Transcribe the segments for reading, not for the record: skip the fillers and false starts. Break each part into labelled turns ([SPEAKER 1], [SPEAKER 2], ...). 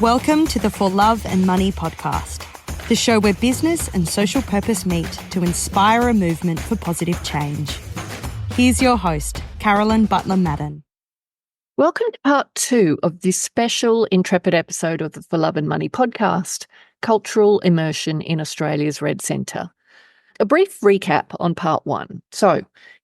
[SPEAKER 1] Welcome to the For Love and Money podcast, the show where business and social purpose meet to inspire a movement for positive change. Here's your host, Carolyn Butler-Madden.
[SPEAKER 2] Welcome to part 2 of this special Intrepid episode of the For Love and Money podcast, Cultural Immersion in Australia's Red Centre. A brief recap on part 1. So,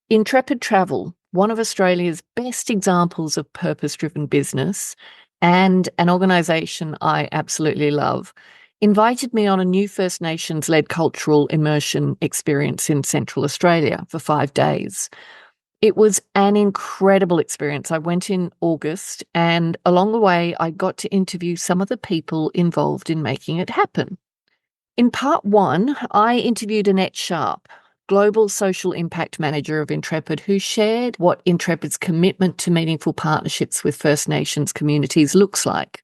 [SPEAKER 2] Intrepid Travel, one of Australia's best examples of purpose-driven business and an organisation I absolutely love, invited me on a new First Nations-led cultural immersion experience in Central Australia for 5 days. It was an incredible experience. I went in August, and along the way, I got to interview some of the people involved in making it happen. In part 1, I interviewed Annette Sharp, Global Social Impact Manager of Intrepid, who shared what Intrepid's commitment to meaningful partnerships with First Nations communities looks like.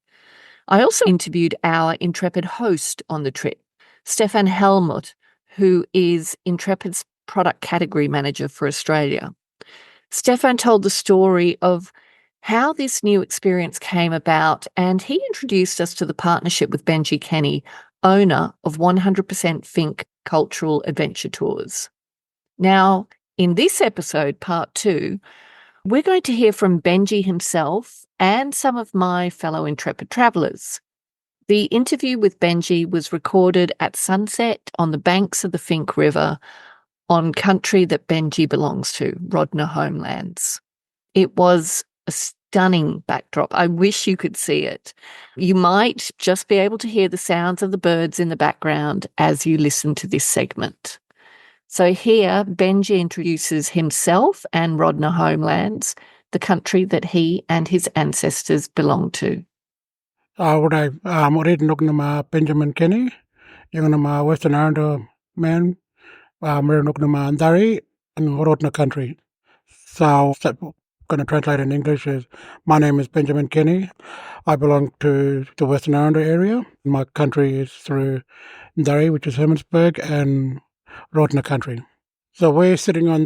[SPEAKER 2] I also interviewed our Intrepid host on the trip, Stefan Helmut, who is Intrepid's product category manager for Australia. Stefan told the story of how this new experience came about, and he introduced us to the partnership with Benji Kenny, owner of 100% Finke Cultural Adventure Tours. Now, in this episode, part 2, we're going to hear from Benji himself and some of my fellow Intrepid travellers. The interview with Benji was recorded at sunset on the banks of the Finke River on country that Benji belongs to, Rodna Homelands. It was a stunning backdrop. I wish you could see it. You might just be able to hear the sounds of the birds in the background as you listen to this segment. So here, Benji introduces himself and Rodna Homelands, the country that he and his ancestors belong to.
[SPEAKER 3] I'm Benjamin Kenny, yung Western Islander man, meron Dari and Rodna country. So, going to translate in English is, my name is Benjamin Kenny. I belong to the Western Islander area. My country is through Dari, which is Hermannsburg, and Rodna country. So we're sitting on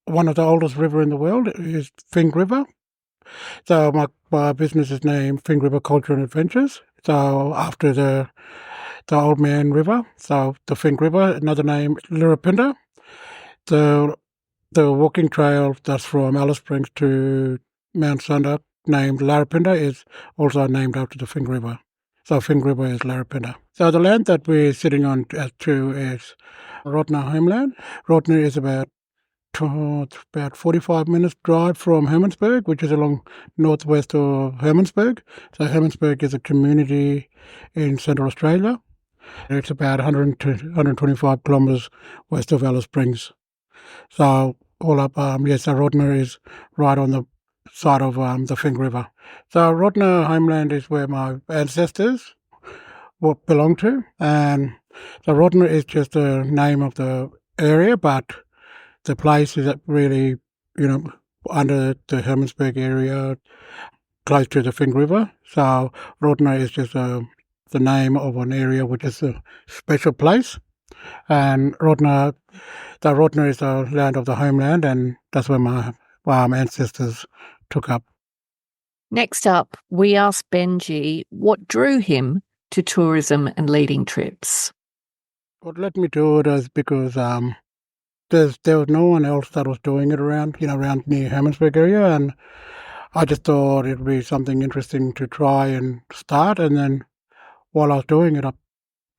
[SPEAKER 3] one of the oldest river in the world, is Finke River. So my business is named Finke River Cultural Adventures. So after the Old Man River, so the Finke River, another name, Larapinda. The walking trail that's from Alice Springs to Mount Sunder, named Larapinda, is also named after the Finke River. So Finke River is Larapinda. So the land that we're sitting on is Rodna Homeland. Rodna is about 45 minutes drive from Hermannsburg, which is along northwest of Hermannsburg. So Hermannsburg is a community in Central Australia. It's about 125 kilometres west of Alice Springs. So all up, so Rodna is right on the side of the Finke River. So Rodna Homeland is where my ancestors belong to, and so Rodna is just the name of the area, but the place is really, under the Hermannsburg area, close to the Finke River. So Rodna is just the name of an area which is a special place, and Rodna is the land of the homeland, and that's where my ancestors took up.
[SPEAKER 2] Next up, we asked Benji what drew him to tourism and leading trips.
[SPEAKER 3] What led me to it is because there was no one else that was doing it around near Hermannsburg area, and I just thought it'd be something interesting to try and start. And then while I was doing it, I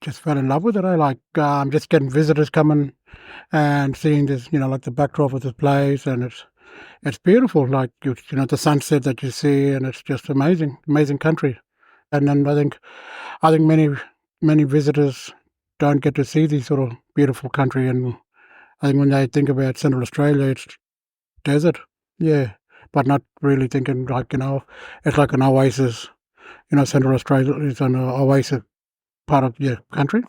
[SPEAKER 3] just fell in love with it. I like just getting visitors coming and seeing this, like the backdrop of this place, and it's beautiful. Like the sunset that you see, and it's just amazing country. And then I think many visitors don't get to see these sort of beautiful country, and I think when they think about Central Australia, it's desert, yeah, but not really thinking it's like an oasis. Central Australia is an oasis part of your country.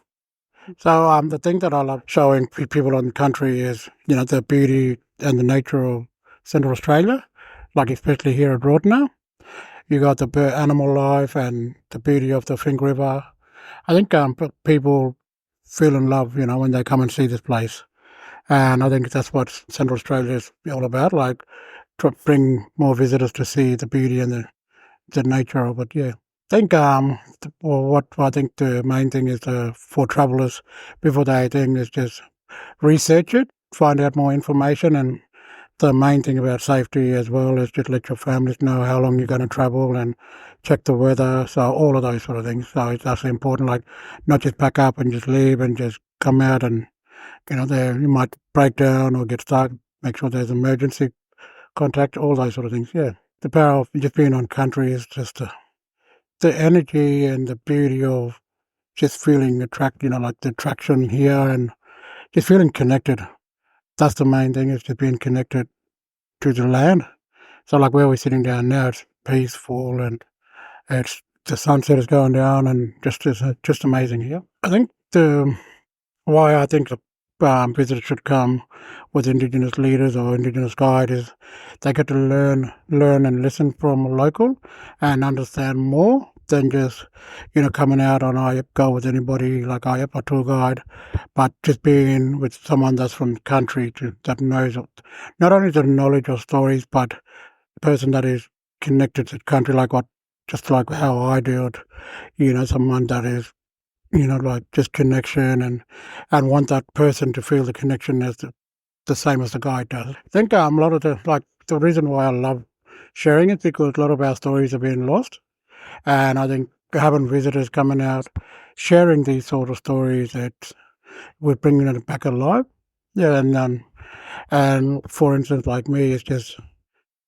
[SPEAKER 3] So the thing that I love showing people on the country is, the beauty and the nature of Central Australia, like especially here at Rodna. You got the animal life and the beauty of the Finke River. I think people feel in love, when they come and see this place. And I think that's what Central Australia is all about, like to bring more visitors to see the beauty and the nature of it, yeah. think what I think the main thing is for travellers before they think is just research it, find out more information, and the main thing about safety as well is just let your families know how long you're going to travel and check the weather. So all of those sort of things. So it's actually important, like not just pack up and just leave and just come out and there you might break down or get stuck. Make sure there's emergency contact, all those sort of things. Yeah, the power of just being on country is just the energy and the beauty of just feeling like the attraction here and just feeling connected. That's the main thing, is just being connected to the land. So like where we're sitting down now, it's peaceful and it's the sunset is going down and just amazing here. I think the why I think visitors should come with Indigenous leaders or Indigenous guide is they get to learn and listen from a local and understand more than just coming out on go with anybody like a tour guide, but just being with someone that's from the country that knows not only the knowledge of stories but the person that is connected to the country, just like how I do it. Someone that is like just connection and want that person to feel the connection as the same as the guide does. I think a lot of the reason why I love sharing it because a lot of our stories are being lost, and I think having visitors coming out sharing these sort of stories we're bringing it back alive. Yeah, and for instance, like me, it's just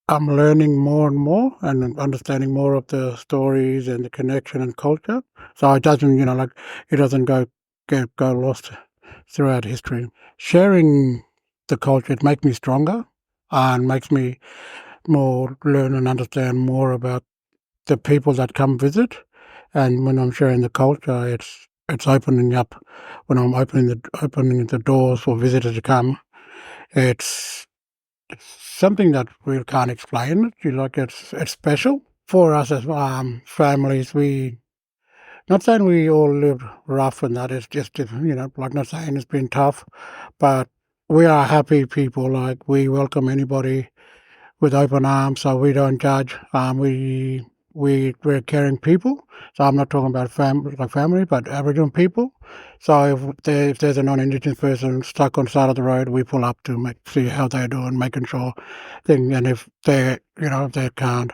[SPEAKER 3] I'm learning more and more and understanding more of the stories and the connection and culture. So it doesn't, it doesn't go lost throughout history. Sharing the culture, it makes me stronger and makes me more learn and understand more about the people that come visit. And when I'm sharing the culture, it's opening up. When I'm opening the doors for visitors to come, it's something that we can't explain. It's special for us as families. We not saying we all live rough and that. It's just like not saying it's been tough, but we are happy people. Like we welcome anybody with open arms, so we don't judge. We're caring people. So I'm not talking about family, but Aboriginal people. So if there's a non-Indigenous person stuck on the side of the road, we pull up to see how they're doing, making sure and if if they can't,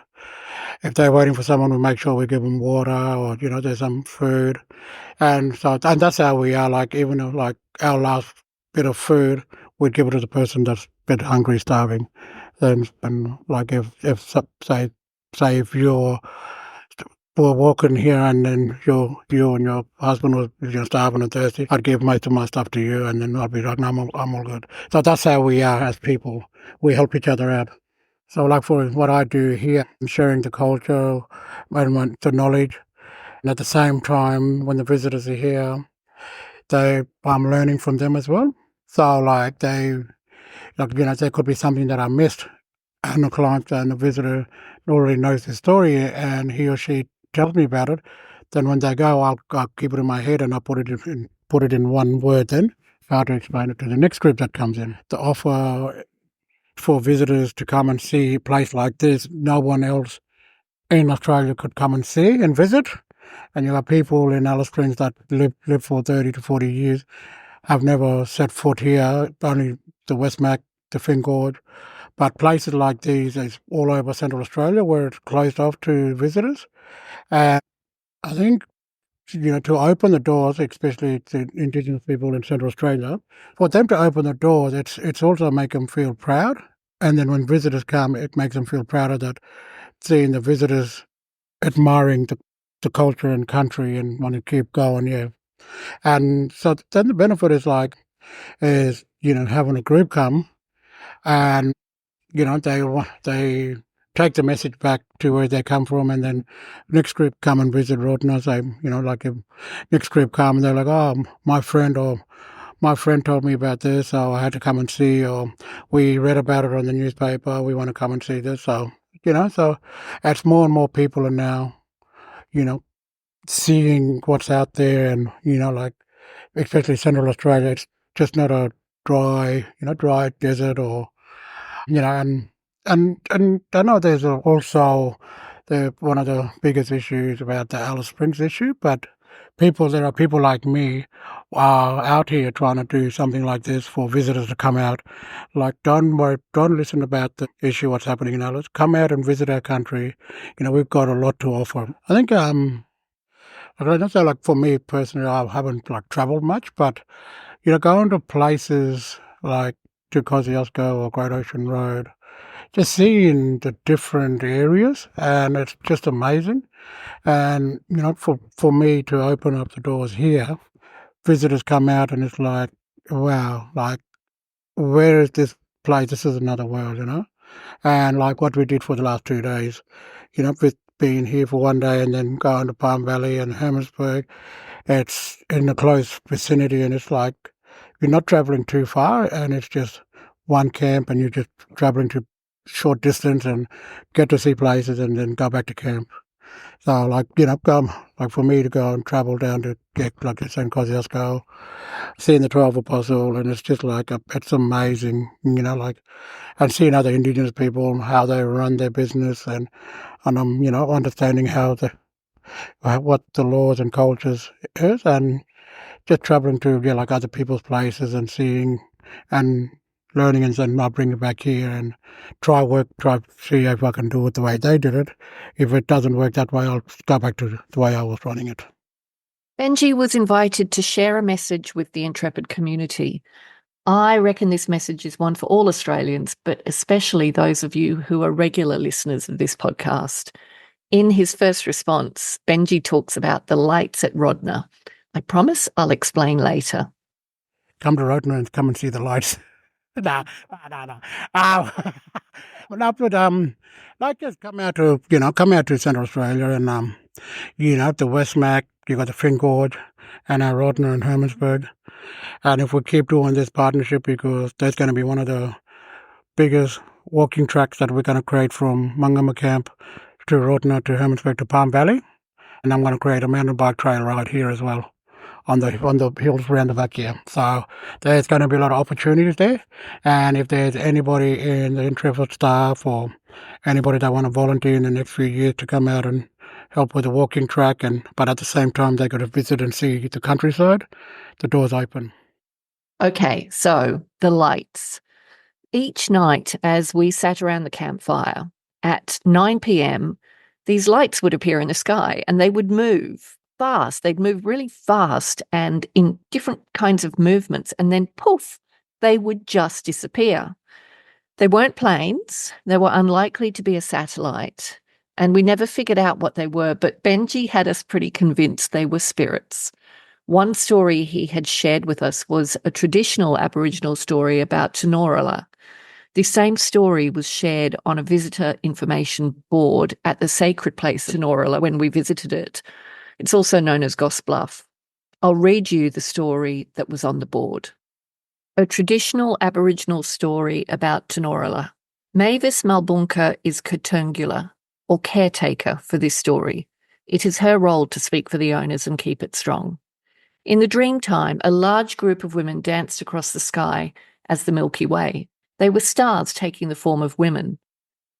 [SPEAKER 3] if they're waiting for someone, we make sure we give them water or there's some food, and that's how we are. Like even though, like our last bit of food, we'd give it to the person that's a bit hungry, starving. And like say if you're were walking here and then you and your husband was starving and thirsty, I'd give most of my stuff to you and then I'd be like, no, I'm all good. So that's how we are as people. We help each other out. So like for what I do here, I'm sharing the culture and the knowledge. And at the same time, when the visitors are here, I'm learning from them as well. So there could be something that I missed, and the client and the visitor already knows the story, and he or she tells me about it. Then when they go, I'll keep it in my head and I'll put it in one word. Then how to explain it to the next group that comes in. The offer for visitors to come and see a place like this, no one else in Australia could come and see and visit. And you have people in Alice Springs that live for 30 to 40 years, have never set foot here, only the Westmac, the Finke Gorge. But places like these is all over Central Australia where it's closed off to visitors. And I think, to open the doors, especially to Indigenous people in Central Australia, for them to open the doors, it's also make them feel proud. And then when visitors come, it makes them feel prouder that seeing the visitors admiring the culture and country and want to keep going, yeah. And so then the benefit is having a group come and they take the message back to where they come from, and then next group come and visit Rodna. Say, like if next group come and they're like, oh, my friend told me about this, so I had to come and see, or we read about it on the newspaper, we want to come and see this. So, so as more and more people are now, seeing what's out there and, like, especially Central Australia, it's just not a dry desert or, and I know there's one of the biggest issues about the Alice Springs issue, but there are people like me out here trying to do something like this for visitors to come out. Like, don't listen about the issue, what's happening in Alice. Come out and visit our country. We've got a lot to offer. I think, I don't say, like, for me personally, I haven't like traveled much, but going to places like to Kosciuszko or Great Ocean Road, just seeing the different areas, and it's just amazing. And for me to open up the doors here, visitors come out and it's like, wow, like, where is this place? This is another world. And like what we did for the last 2 days, with being here for one day and then going to Palm Valley and Hermannsburg, it's in the close vicinity, and it's like you're not traveling too far, and it's just one camp, and you're just traveling to short distance and get to see places and then go back to camp. So, like, like for me to go and travel down to get like St. Kosciuszko, seeing the 12 Apostle, and it's just like, it's amazing, like, and seeing other Indigenous people, how they run their business, and understanding what the laws and cultures is, and just traveling to like other people's places and seeing and learning, and then I'll bring it back here and try see if I can do it the way they did it. If it doesn't work that way, I'll go back to the way I was running it.
[SPEAKER 2] Benji was invited to share a message with the Intrepid community. I reckon this message is one for all Australians, but especially those of you who are regular listeners of this podcast. In his first response, Benji talks about the lights at Rodna. I promise I'll explain later.
[SPEAKER 3] Come to Rodna and come and see the lights. No. Like, just come out to Central Australia, and the Westmac, you got the Finke Gorge, and our Rodna and Hermannsburg. And if we keep doing this partnership, because there's going to be one of the biggest walking tracks that we're going to create from Mungama Camp to Rodna to Hermannsburg to Palm Valley, and I'm going to create a mountain bike trail right here as well, on the hills around the back here. So there's going to be a lot of opportunities there. And if there's anybody in the Intrepid staff or anybody that want to volunteer in the next few years to come out and help with the walking track, but at the same time they got to visit and see the countryside, the door's open.
[SPEAKER 2] Okay, so the lights. Each night as we sat around the campfire at 9 p.m, these lights would appear in the sky, and they would move fast. They'd move really fast and in different kinds of movements, and then poof, they would just disappear. They weren't planes. They were unlikely to be a satellite, and we never figured out what they were, but Benji had us pretty convinced they were spirits. One story he had shared with us was a traditional Aboriginal story about Tunorala. The same story was shared on a visitor information board at the sacred place Tunorala when we visited it. It's also known as Goss Bluff. I'll read you the story that was on the board. A traditional Aboriginal story about Tunorala. Mavis Malbunka is Katungula, or caretaker, for this story. It is her role to speak for the owners and keep it strong. In the dream time, a large group of women danced across the sky as the Milky Way. They were stars taking the form of women.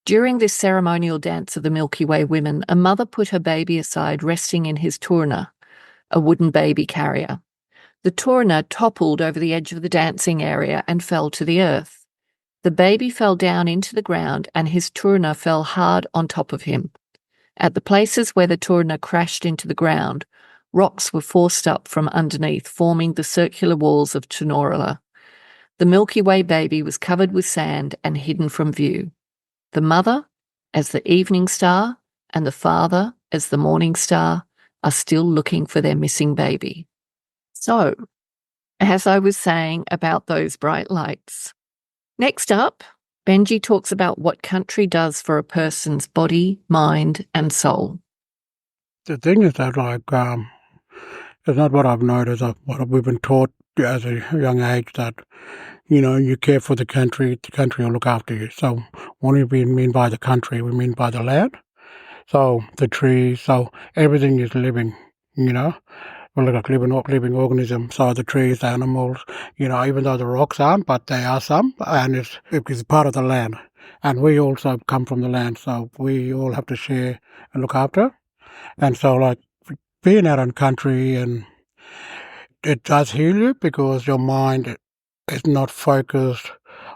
[SPEAKER 2] During this ceremonial dance of the Milky Way women, a mother put her baby aside, resting in his turna, a wooden baby carrier. The turna toppled over the edge of the dancing area and fell to the earth. The baby fell down into the ground, and his turna fell hard on top of him. At the places where the turna crashed into the ground, rocks were forced up from underneath, forming the circular walls of Tunorala. The Milky Way baby was covered with sand and hidden from view. The mother, as the evening star, and the father, as the morning star, are still looking for their missing baby. So, as I was saying about those bright lights. Next up, Benji talks about what country does for a person's body, mind, and soul.
[SPEAKER 3] The thing is that, like, it's not what I've noticed, what we've been taught as a young age, that, you care for the country will look after you. So what do we mean by the country? We mean by the land. So the trees, so everything is living, We're like living organism. So the trees, the animals, even though the rocks aren't, but they are some, and it's part of the land. And we also come from the land, so we all have to share and look after. And so, like, being out in country, and it does heal you because your mind is not focused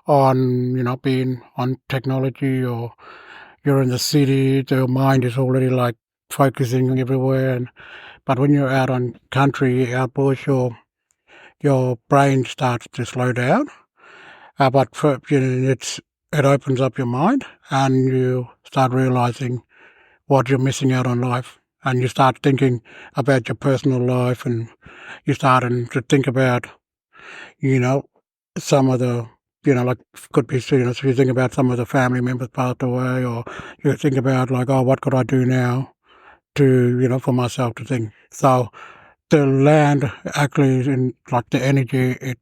[SPEAKER 3] on, being on technology, or you're in the city, your mind is already like focusing everywhere. But when you're out on country, outdoors, your brain starts to slow down. But it opens up your mind, and you start realizing what you're missing out on life. And you start thinking about your personal life, and you start to think about, you know, some of the, like, could be, so you think about some of the family members passed away, or you think about, like, oh, what could I do now to, for myself to think. So the land actually, in like the energy, it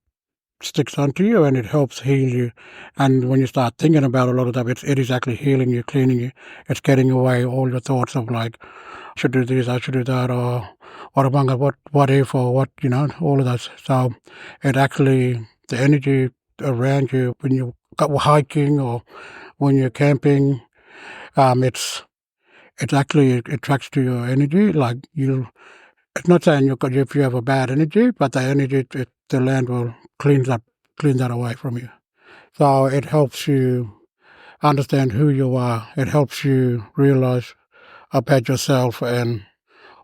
[SPEAKER 3] sticks onto you and it helps heal you. And when you start thinking about a lot of that, it is actually healing you, cleaning you. It's getting away all your thoughts of, like, I should do this, I should do that, or what if, or what, all of that. So it actually, the energy around you when you go hiking or when you're camping, it's actually, it attracts to your energy. Like, it's not saying if you have a bad energy, but the energy, the land will clean that away from you. So it helps you understand who you are. It helps you realize about yourself and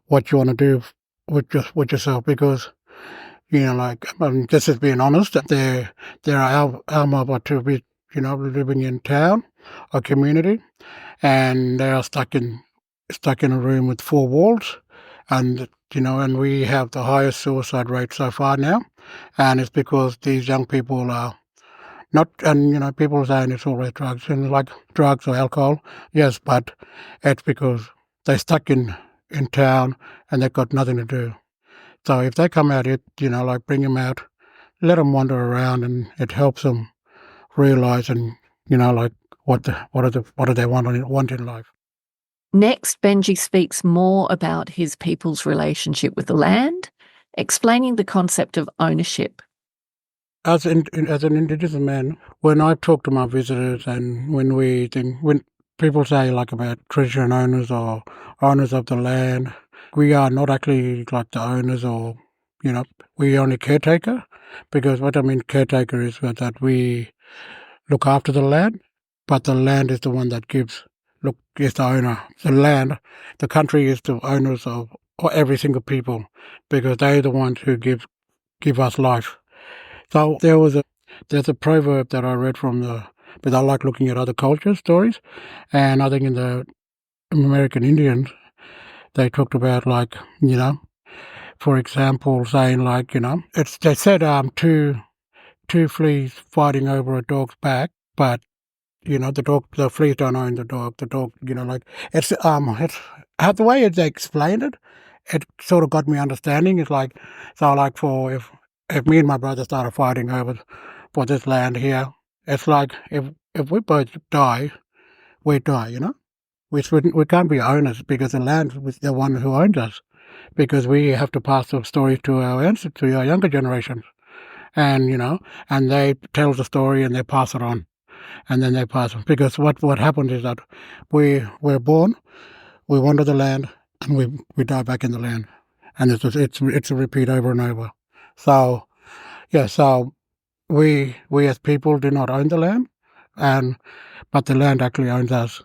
[SPEAKER 3] what you want to do with yourself. Because, like, just as being honest, that there are our to be, living in town or community, and they are stuck in a room with four walls, and and we have the highest suicide rate so far now, and it's because these young people are not, and people are saying it's always drugs, and like drugs or alcohol, yes, but it's because they're stuck in town and they've got nothing to do. So if they come out, like, bring them out, let them wander around, and it helps them realize, and like, what do they want in life.
[SPEAKER 2] Next, Benji speaks more about his people's relationship with the land, explaining the concept of ownership.
[SPEAKER 3] As an Indigenous man, when I talk to my visitors, and when people say, like, about traditional owners or owners of the land, we are not actually like the owners, or we only caretaker. Because what I mean caretaker is that we look after the land, but the land is the one that is the owner. The country is the owners of every single people, because they're the ones who give us life. So there's a proverb that I read but I like looking at other culture stories, and I think in the American Indians, they talked about, like, for example, saying, like, they said, two fleas fighting over a dog's back, but the fleas don't own the dog. The dog, like, it's how the way they explained it, it sort of got me understanding. It's like, so, like, for if me and my brother started fighting over for this land here, it's like, if we both die, we die. We can't be owners, because the land is the one who owns us, because we have to pass the story to our to our younger generations, and and they tell the story and they pass it on. And then they pass on. Because what happens is that we're born, we wander the land, and we die back in the land, and it's a repeat over and over. So yeah, so we as people do not own the land, but the land actually owns us.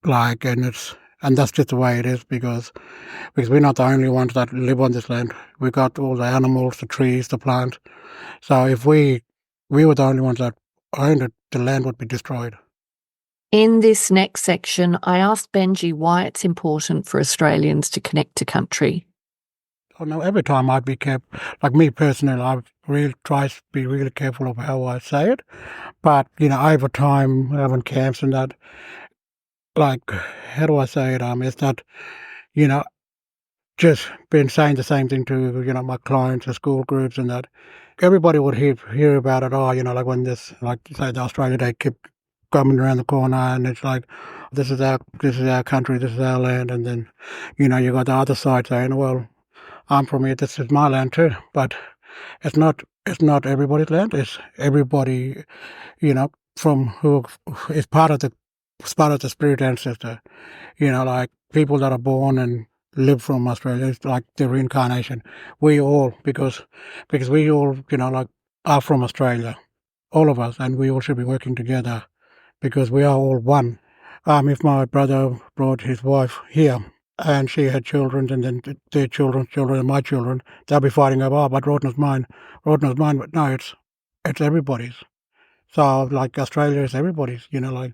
[SPEAKER 3] Like, and that's just the way it is, because we're not the only ones that live on this land. We got all the animals, the trees, the plants. So if we were the only ones that owned it, the land would be destroyed.
[SPEAKER 2] In this next section, I asked Benji why it's important for Australians to connect to country.
[SPEAKER 3] Oh, no, every time I'd be careful. Like, me personally, I really try to be really careful of how I say it. But, over time, having camps and that, like, how do I say it? It's not, you know, just been saying the same thing to, my clients and school groups and that. Everybody would hear about it. Oh, like, when this, like, say, the Australia Day keep coming around the corner, and it's like, this is our country, this is our land. And then, you got the other side saying, well, I'm from here, this is my land too. But it's not everybody's land. It's everybody, from who is part of the spirit ancestor. Like people that are born and live from Australia, it's like the reincarnation. We all, because we all, like are from Australia, all of us, and we all should be working together because we are all one. If my brother brought his wife here and she had children, and then their children's children and my children, they'll be fighting over, but Rodna's mine, but no, it's everybody's. So like Australia is everybody's, like,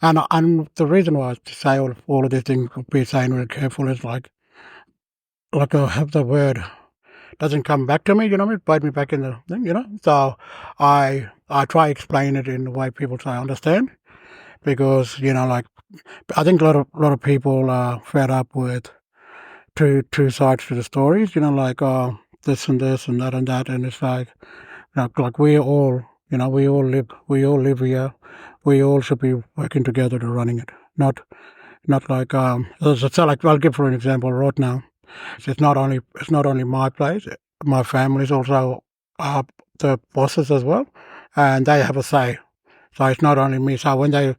[SPEAKER 3] and the reason why I say all of these things, be saying really careful, is like I have the word doesn't come back to me, it bite me back in the thing, So I try explain it in the way people say understand, because like I think a lot of people are fed up with two sides to the stories, like this and this and that, and it's like like we all we all live here, we all should be working together to running it, not like so like I'll give for an example, Rodna. It's not only my place, my family's also the bosses as well, and they have a say. So it's not only me. So when the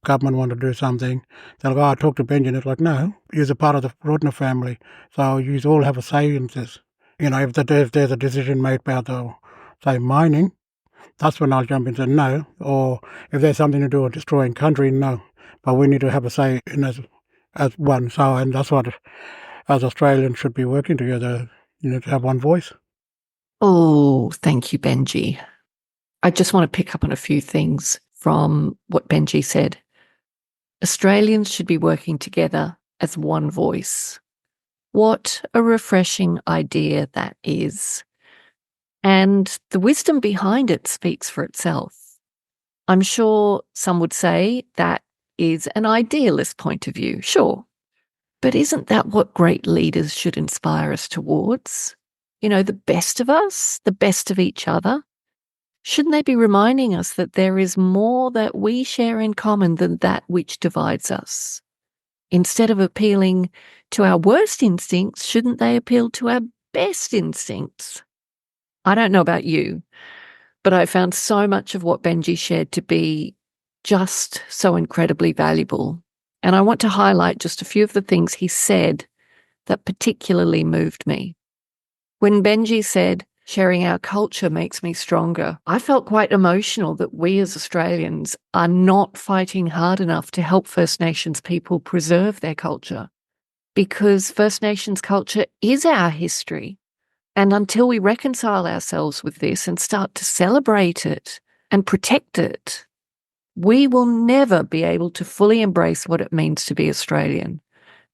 [SPEAKER 3] government want to do something, they'll go, I talk to Benji, and it's like, no, you're a part of the Rodna family, so you all have a say in this. If there's a decision made about say mining, that's when I'll jump in and say no. Or if there's something to do with destroying country, no. But we need to have a say in as one. So, and that's what as Australians should be working together, to have one voice.
[SPEAKER 2] Oh, thank you, Benji. I just want to pick up on a few things from what Benji said. Australians should be working together as one voice. What a refreshing idea that is. And the wisdom behind it speaks for itself. I'm sure some would say that is an idealist point of view, sure. But isn't that what great leaders should inspire us towards? The best of us, the best of each other. Shouldn't they be reminding us that there is more that we share in common than that which divides us? Instead of appealing to our worst instincts, shouldn't they appeal to our best instincts? I don't know about you, but I found so much of what Benji shared to be just so incredibly valuable. And I want to highlight just a few of the things he said that particularly moved me. When Benji said, sharing our culture makes me stronger, I felt quite emotional that we as Australians are not fighting hard enough to help First Nations people preserve their culture, because First Nations culture is our history. And until we reconcile ourselves with this and start to celebrate it and protect it, we will never be able to fully embrace what it means to be Australian,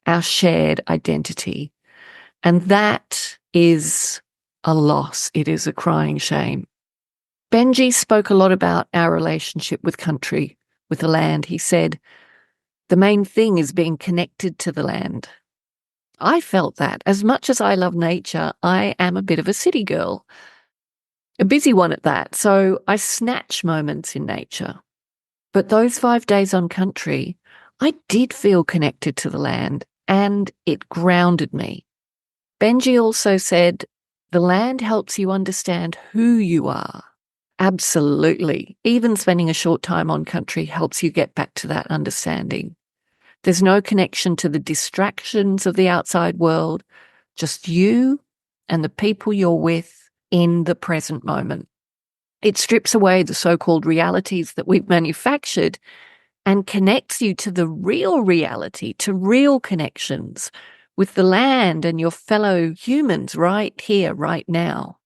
[SPEAKER 2] our shared identity. And that is a loss. It is a crying shame. Benji spoke a lot about our relationship with country, with the land. He said, the main thing is being connected to the land. I felt that. As much as I love nature, I am a bit of a city girl, a busy one at that, so I snatch moments in nature. But those 5 days on country, I did feel connected to the land, and it grounded me. Benji also said, the land helps you understand who you are. Absolutely. Even spending a short time on country helps you get back to that understanding. There's no connection to the distractions of the outside world, just you and the people you're with in the present moment. It strips away the so-called realities that we've manufactured and connects you to the real reality, to real connections with the land and your fellow humans right here, right now.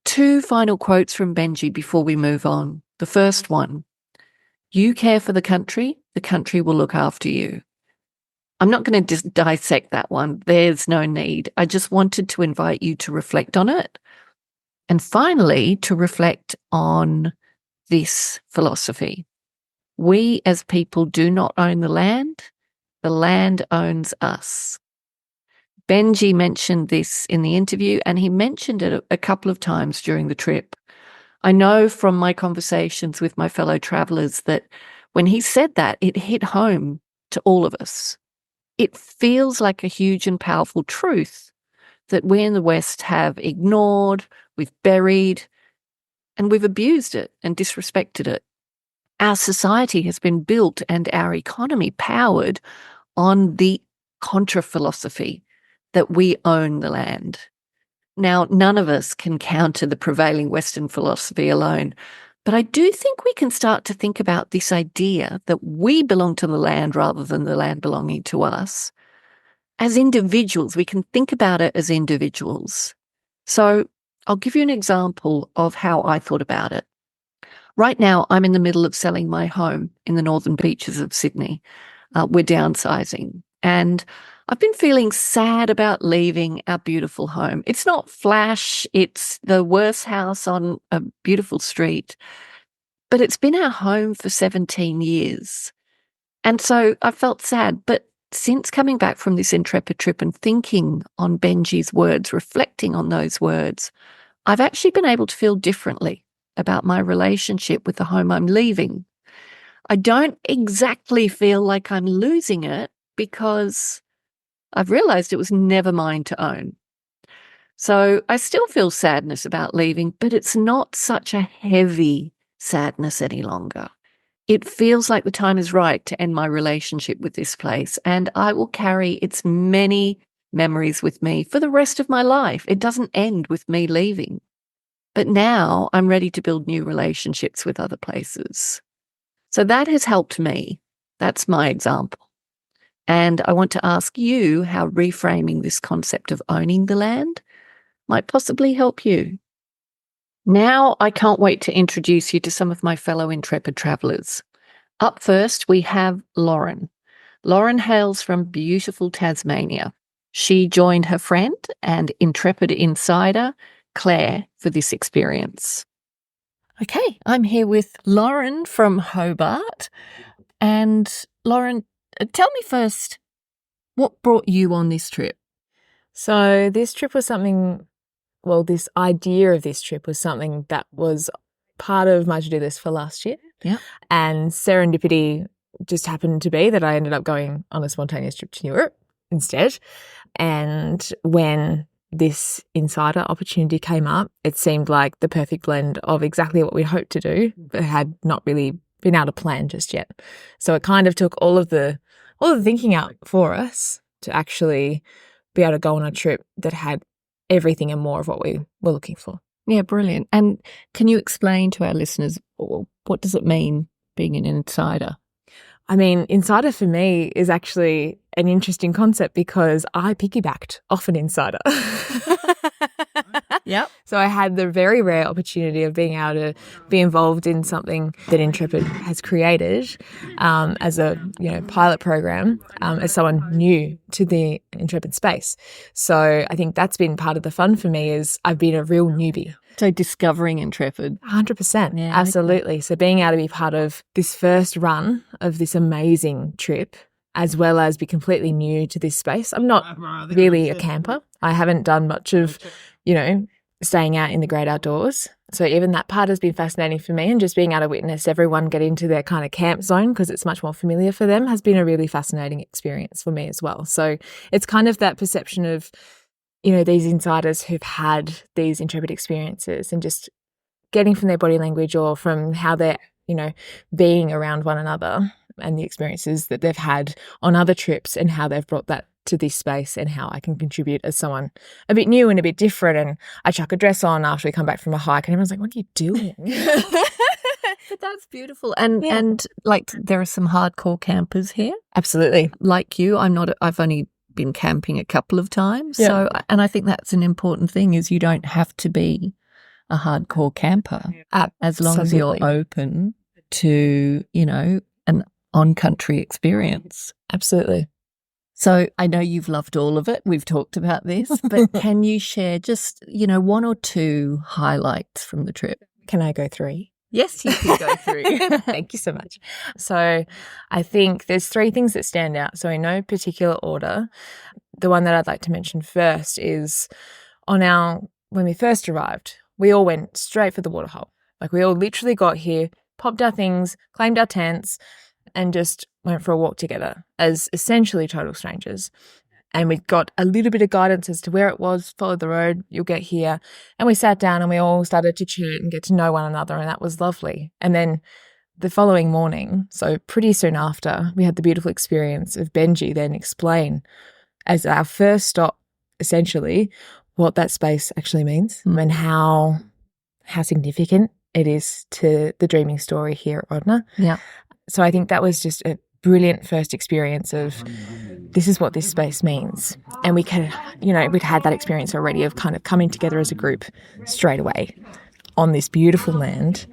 [SPEAKER 2] 2 final quotes from Benji before we move on. The first one, you care for the country will look after you. I'm not going to dissect that one. There's no need. I just wanted to invite you to reflect on it. And finally, to reflect on this philosophy. We as people do not own the land owns us. Benji mentioned this in the interview, and he mentioned it a couple of times during the trip. I know from my conversations with my fellow travellers that when he said that, it hit home to all of us. It feels like a huge and powerful truth that we in the West have ignored, we've buried, and we've abused it and disrespected it. Our society has been built and our economy powered on the contra-philosophy that we own the land. Now, none of us can counter the prevailing Western philosophy alone, but I do think we can start to think about this idea that we belong to the land rather than the land belonging to us. As individuals, we can think about it as individuals. So I'll give you an example of how I thought about it. Right now, I'm in the middle of selling my home in the northern beaches of Sydney. We're downsizing, and I've been feeling sad about leaving our beautiful home. It's not flash, it's the worst house on a beautiful street, but it's been our home for 17 years. And so I felt sad, but since coming back from this Intrepid trip and thinking on Benji's words, reflecting on those words, I've actually been able to feel differently about my relationship with the home I'm leaving. I don't exactly feel like I'm losing it because I've realized it was never mine to own. So I still feel sadness about leaving, but it's not such a heavy sadness any longer. It feels like the time is right to end my relationship with this place, and I will carry its many memories with me for the rest of my life. It doesn't end with me leaving. But now I'm ready to build new relationships with other places. So that has helped me. That's my example. And I want to ask you how reframing this concept of owning the land might possibly help you. Now I can't wait to introduce you to some of my fellow Intrepid travellers. Up first, we have Lauren. Lauren hails from beautiful Tasmania. She joined her friend and Intrepid insider, Claire, for this experience. Okay, I'm here with Lauren from Hobart. And Lauren, tell me first, what brought you on this trip?
[SPEAKER 4] So this trip was something, well, this idea of this trip was something that was part of my to-do list for last year.
[SPEAKER 2] Yeah.
[SPEAKER 4] And serendipity just happened to be that I ended up going on a spontaneous trip to Europe instead. And when this insider opportunity came up, it seemed like the perfect blend of exactly what we hoped to do, but had not really been able to plan just yet. So it kind of took all of the thinking out for us to actually be able to go on a trip that had everything and more of what we were looking for.
[SPEAKER 2] Yeah, brilliant. And can you explain to our listeners, what does it mean being an insider?
[SPEAKER 4] I mean, insider for me is actually an interesting concept because I piggybacked off an insider.
[SPEAKER 2] Yep.
[SPEAKER 4] So I had the very rare opportunity of being able to be involved in something that Intrepid has created as a pilot program as someone new to the Intrepid space. So I think that's been part of the fun for me is I've been a real newbie.
[SPEAKER 2] So discovering Intrepid.
[SPEAKER 4] 100%.
[SPEAKER 2] Yeah,
[SPEAKER 4] absolutely. Okay. So being able to be part of this first run of this amazing trip, as well as be completely new to this space. I'm not really a camper. I haven't done much of, staying out in the great outdoors. So even that part has been fascinating for me, and just being able to witness everyone get into their kind of camp zone because it's much more familiar for them has been a really fascinating experience for me as well. So it's kind of that perception of, these insiders who've had these Intrepid experiences and just getting from their body language or from how they're, being around one another and the experiences that they've had on other trips and how they've brought that to this space and how I can contribute as someone a bit new and a bit different. And I chuck a dress on after we come back from a hike and everyone's like, what are you doing?
[SPEAKER 2] But that's beautiful. And like there are some hardcore campers here.
[SPEAKER 4] Absolutely.
[SPEAKER 2] Like you, I've only been camping a couple of times.
[SPEAKER 4] Yeah.
[SPEAKER 2] So, and I think that's an important thing is you don't have to be a hardcore camper as long as you're open to, an on-country experience.
[SPEAKER 4] Absolutely.
[SPEAKER 2] So I know you've loved all of it. We've talked about this, but can you share just, one or two highlights from the trip?
[SPEAKER 4] Can I go 3?
[SPEAKER 2] Yes, you can go through.
[SPEAKER 4] Thank you so much. So I think there's 3 things that stand out. So in no particular order, the one that I'd like to mention first is when we first arrived, we all went straight for the waterhole. Like we all literally got here, popped our things, claimed our tents, and just went for a walk together as essentially total strangers. And we got a little bit of guidance as to where it was, follow the road, you'll get here. And we sat down and we all started to chat and get to know one another, and that was lovely. And then the following morning, so pretty soon after, we had the beautiful experience of Benji then explain as our first stop, essentially, what that space actually means and how significant it is to the dreaming story here at Rodna.
[SPEAKER 2] Yeah.
[SPEAKER 4] So I think that was just a brilliant first experience of this is what this space means. And we could, we'd had that experience already of kind of coming together as a group straight away on this beautiful land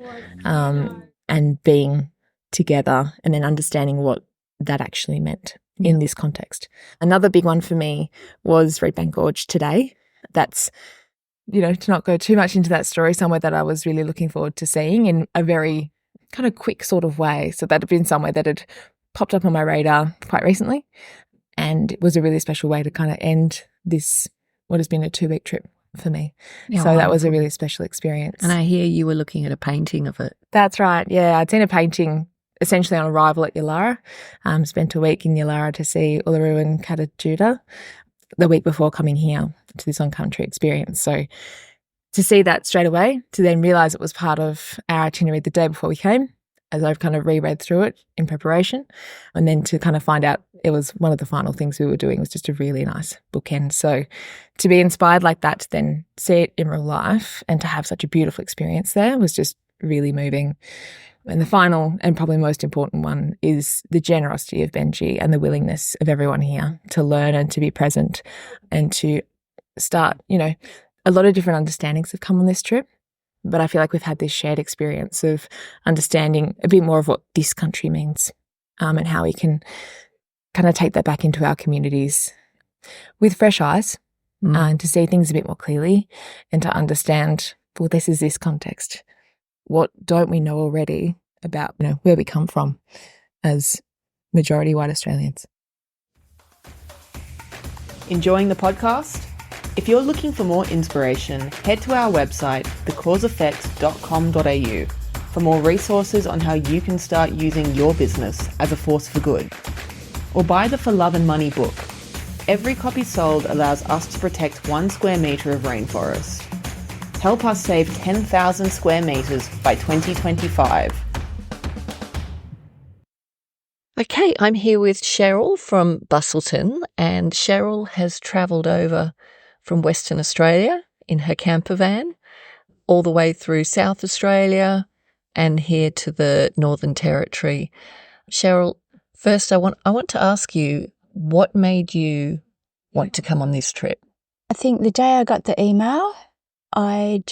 [SPEAKER 4] and being together and then understanding what that actually meant in this context. Another big one for me was Red Bank Gorge today. That's, to not go too much into that story, somewhere that I was really looking forward to seeing in a very kind of quick sort of way. So that had been somewhere that had popped up on my radar quite recently, and it was a really special way to kind of end this, what has been a 2-week trip for me.
[SPEAKER 2] Yeah,
[SPEAKER 4] so that was a really special experience.
[SPEAKER 2] And I hear you were looking at a painting of it.
[SPEAKER 4] That's right. Yeah, I'd seen a painting essentially on arrival at Yalara. Spent a week in Yalara to see Uluru and Katajuda the week before coming here to this on-country experience. So to see that straight away, to then realise it was part of our itinerary the day before we came, as I've kind of reread through it in preparation, and then to kind of find out it was one of the final things we were doing was just a really nice bookend. So to be inspired like that, to then see it in real life and to have such a beautiful experience there was just really moving. And the final and probably most important one is the generosity of Benji and the willingness of everyone here to learn and to be present and to start, a lot of different understandings have come on this trip. But I feel like we've had this shared experience of understanding a bit more of what this country means and how we can kind of take that back into our communities with fresh eyes and to see things a bit more clearly and to understand, well, this is this context. What don't we know already about, where we come from as majority white Australians?
[SPEAKER 5] Enjoying the podcast? If you're looking for more inspiration, head to our website, thecauseeffect.com.au, for more resources on how you can start using your business as a force for good. Or buy the For Love and Money book. Every copy sold allows us to protect 1 square metre of rainforest. Help us save 10,000 square metres by 2025.
[SPEAKER 2] Okay, I'm here with Cheryl from Bustleton, and Cheryl has travelled over from Western Australia in her camper van all the way through South Australia and here to the Northern Territory. Cheryl, first I want to ask you, what made you want to come on this trip?
[SPEAKER 6] I think the day I got the email, I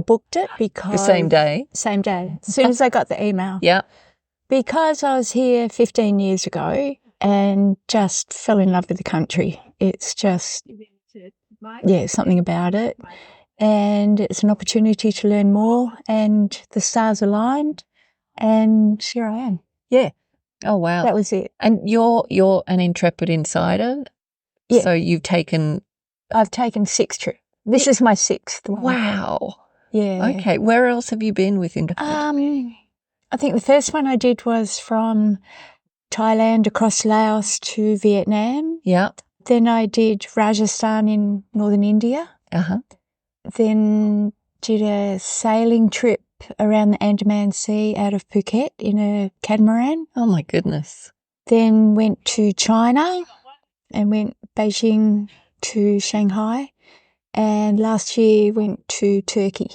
[SPEAKER 6] booked it because...
[SPEAKER 2] The same day?
[SPEAKER 6] Same day, as soon as I got the email.
[SPEAKER 2] Yeah.
[SPEAKER 6] Because I was here 15 years ago and just fell in love with the country. It's just... something about it. And it's an opportunity to learn more, and the stars aligned, and here I am. Yeah.
[SPEAKER 2] Oh, wow.
[SPEAKER 6] That was it.
[SPEAKER 2] And you're an Intrepid insider?
[SPEAKER 6] Yeah.
[SPEAKER 2] So I've taken 6 trips. This is my 6th one. Wow.
[SPEAKER 6] Yeah.
[SPEAKER 2] Okay. Where else have you been with Intrepid?
[SPEAKER 6] I think the first one I did was from Thailand across Laos to Vietnam.
[SPEAKER 2] Yeah.
[SPEAKER 6] Then I did Rajasthan in northern India.
[SPEAKER 2] Uh-huh.
[SPEAKER 6] Then did a sailing trip around the Andaman Sea out of Phuket in a catamaran.
[SPEAKER 2] Oh, my goodness.
[SPEAKER 6] Then went to China and went Beijing to Shanghai. And last year went to Turkey.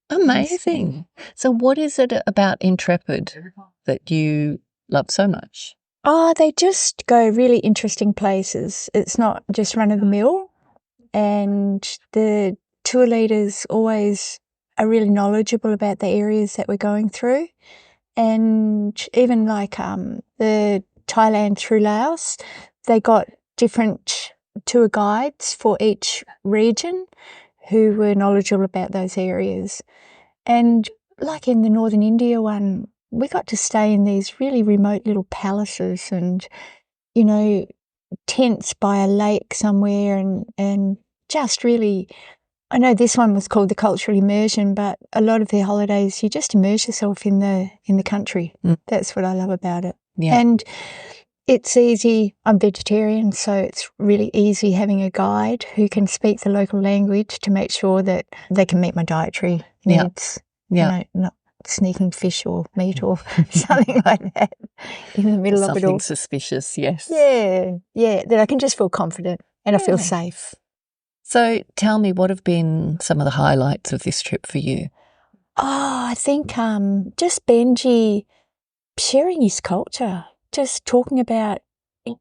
[SPEAKER 2] Amazing. So what is it about Intrepid that you love so much?
[SPEAKER 6] Oh, they just go really interesting places. It's not just run-of-the-mill. And the tour leaders always are really knowledgeable about the areas that we're going through. And even like the Thailand through Laos, they got different tour guides for each region who were knowledgeable about those areas. And like in the Northern India one, we got to stay in these really remote little palaces and, tents by a lake somewhere and just really, I know this one was called the Cultural Immersion, but a lot of their holidays, you just immerse yourself in the country. That's what I love about it.
[SPEAKER 2] Yeah.
[SPEAKER 6] And It's easy. I'm vegetarian, so it's really easy having a guide who can speak the local language to make sure that they can meet my dietary needs.
[SPEAKER 2] Yeah.
[SPEAKER 6] Not sneaking fish or meat or something like that in the middle of it all.
[SPEAKER 2] Something suspicious, yes.
[SPEAKER 6] Yeah, that I can just feel confident and I feel safe.
[SPEAKER 2] So tell me, what have been some of the highlights of this trip for you?
[SPEAKER 6] Oh, I think just Benji sharing his culture, just talking about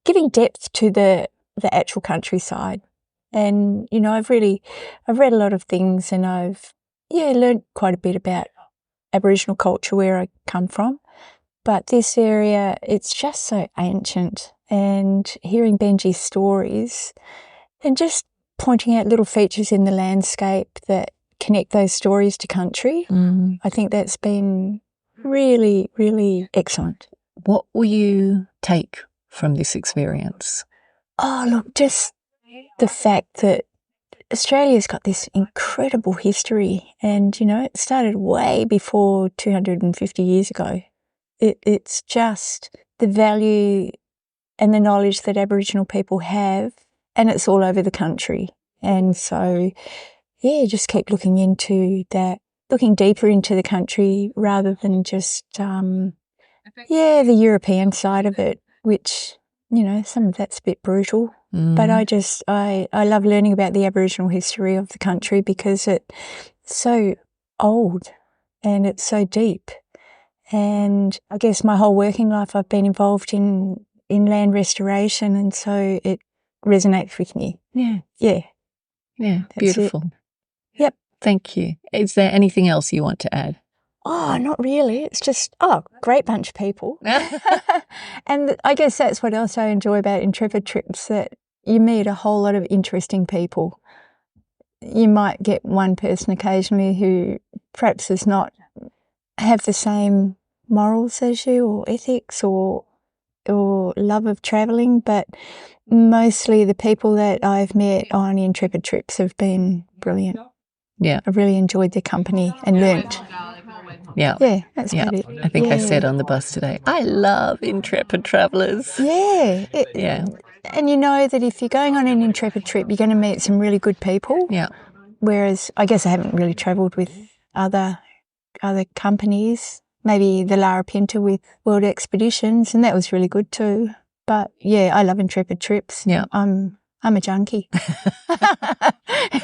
[SPEAKER 6] giving depth to the actual countryside. And, I've read a lot of things and I've, learned quite a bit about Aboriginal culture where I come from. But this area, it's just so ancient, and hearing Benji's stories and just pointing out little features in the landscape that connect those stories to country, I think that's been really, really excellent.
[SPEAKER 2] What will you take from this experience?
[SPEAKER 6] Oh, look, just the fact that Australia's got this incredible history and, it started way before 250 years ago. It's just the value and the knowledge that Aboriginal people have, and it's all over the country. And so, just keep looking into that, looking deeper into the country rather than just, the European side of it, which, some of that's a bit brutal. But I love learning about the Aboriginal history of the country because it's so old and it's so deep. And I guess my whole working life I've been involved in land restoration, and so it resonates with me. Yeah.
[SPEAKER 2] Yeah, beautiful.
[SPEAKER 6] Yep.
[SPEAKER 2] Thank you. Is there anything else you want to add?
[SPEAKER 6] Oh, not really. It's just, great bunch of people. And I guess that's what else I enjoy about Intrepid trips, that you meet a whole lot of interesting people. You might get one person occasionally who perhaps does not have the same morals as you or ethics or love of travelling, but mostly the people that I've met on Intrepid trips have been brilliant.
[SPEAKER 2] Yeah.
[SPEAKER 6] I've really enjoyed their company and learnt.
[SPEAKER 2] Yeah.
[SPEAKER 6] Yeah, that's about it.
[SPEAKER 2] I think I said on the bus today, I love Intrepid travellers.
[SPEAKER 6] Yeah. And you know that if you're going on an Intrepid trip, you're going to meet some really good people.
[SPEAKER 2] Yeah.
[SPEAKER 6] Whereas I guess I haven't really travelled with other companies, maybe the Lara Pinta with World Expeditions, and that was really good too. But I love Intrepid trips.
[SPEAKER 2] Yeah.
[SPEAKER 6] I'm a junkie.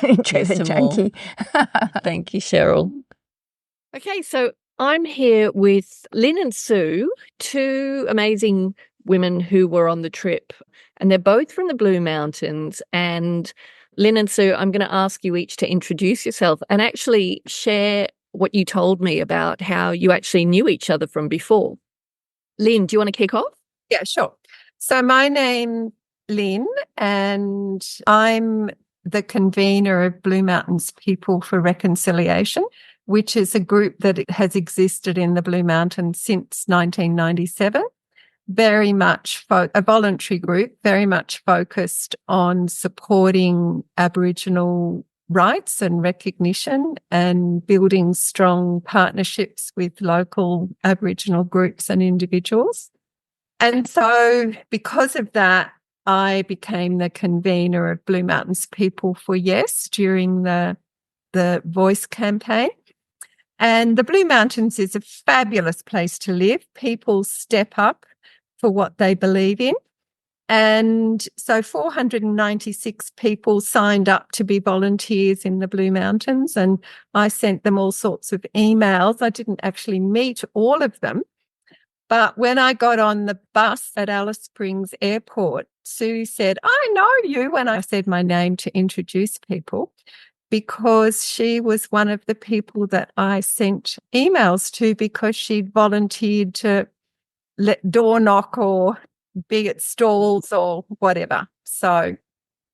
[SPEAKER 6] Intrepid junkie.
[SPEAKER 2] Thank you, Cheryl. Okay, so I'm here with Lynn and Sue, two amazing women who were on the trip, and they're both from the Blue Mountains. And Lynn and Sue, I'm going to ask you each to introduce yourself and actually share what you told me about how you actually knew each other from before. Lynn, do you want to kick off?
[SPEAKER 7] Yeah, sure. So my name's Lynn, and I'm the convener of Blue Mountains People for Reconciliation, which is a group that has existed in the Blue Mountains since 1997. Very much a voluntary group, very much focused on supporting Aboriginal rights and recognition and building strong partnerships with local Aboriginal groups and individuals. And so because of that, I became the convener of Blue Mountains People for Yes during the Voice campaign. And the Blue Mountains is a fabulous place to live. People step up for what they believe in. And so 496 people signed up to be volunteers in the Blue Mountains, and I sent them all sorts of emails. I didn't actually meet all of them. But when I got on the bus at Alice Springs Airport, Sue said, I know you, when I said my name to introduce people, because she was one of the people that I sent emails to because she volunteered to door knock or be at stalls or whatever. So,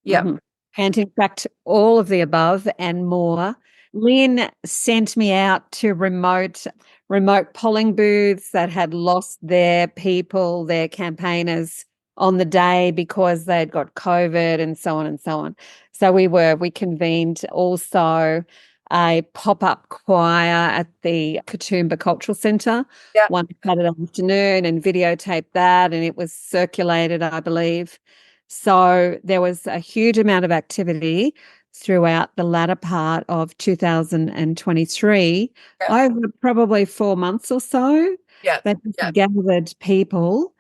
[SPEAKER 7] yeah.
[SPEAKER 8] Mm-hmm. And in fact, all of the above and more. Lynn sent me out to remote polling booths that had lost their people, their campaigners on the day because they'd got COVID and so on and so on. So we convened also a pop-up choir at the Katoomba Cultural Centre one Saturday afternoon and videotaped that, and it was circulated, I believe. So there was a huge amount of activity throughout the latter part of 2023, over probably 4 months or so, that gathered people